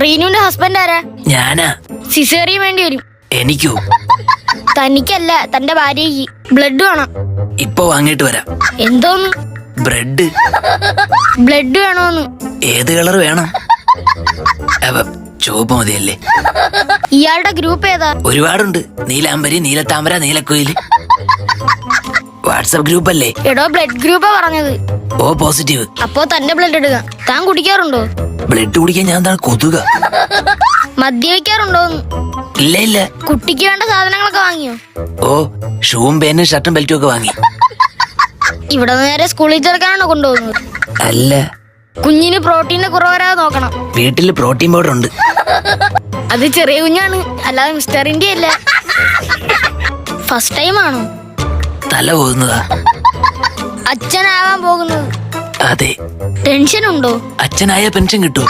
റീനുവിന്റെ husband ആരാ? ഞാനാ. Caesarean വേണ്ടി വരും. എനിക്കോ? തനിക്കല്ല, തന്റെ ഭാര്യയ്ക്ക്. ബ്ലഡ് വേണം. ഇപ്പൊ വാങ്ങിട്ട് വരാം. എന്തോന്ന്? ബ്രെഡ്. ബ്ലഡ് വേണോന്ന്? ഏത് കളർ വേണം? ചുവപ്പ് മതിയല്ലേ? ഇയാളുടെ ഗ്രൂപ്പ് ഏതാ? ഒരുപാടുണ്ട്. നീലാംബരി, നീലത്താമര, നീലക്കുയില്. വാട്സപ്പ് ഗ്രൂപ്പ് അല്ലേ? എടോ, ബ്ലഡ് ഗ്രൂപ്പാ പറഞ്ഞത്. O positive. അപ്പോ തന്റെ ബ്ലഡ് എടുക്കാം. താൻ കുടിക്കാറുണ്ടോ? ബ്ലഡ് കുടിക്കാൻ ഞാൻ താൻ കൊതുക. മദ്യപിക്കാറുണ്ടോന്ന്? ഇല്ല ഇല്ല. കുട്ടിക്ക് വേണ്ട സാധനങ്ങളൊക്കെ വാങ്ങിയോ? ഓ, ഷൂവും പേനും ഷർട്ടും ബെൽറ്റും ഒക്കെ വാങ്ങി. ഇവിടെ നേരെ സ്കൂളിൽ ചേർക്കാനാണോ കൊണ്ടുപോകുന്നത്? അല്ല, കുഞ്ഞിന് പ്രോട്ടീന് കുറവരാതെ നോക്കണം. വീട്ടില് പ്രോട്ടീൻ പൗഡർ ഉണ്ട്. അത് ചെറിയ കുഞ്ഞാണ്, അല്ലാതെ മിസ്റ്റർ ഇന്ത്യ അല്ല. ഫസ്റ്റ് ടൈം ആണോ? തല പോകുന്നതാ. അച്ഛനാവാൻ പോകുന്നത്? അതെ. ടെൻഷൻ ഉണ്ടോ? അച്ഛനായ പെൻഷൻ കിട്ടുമോ?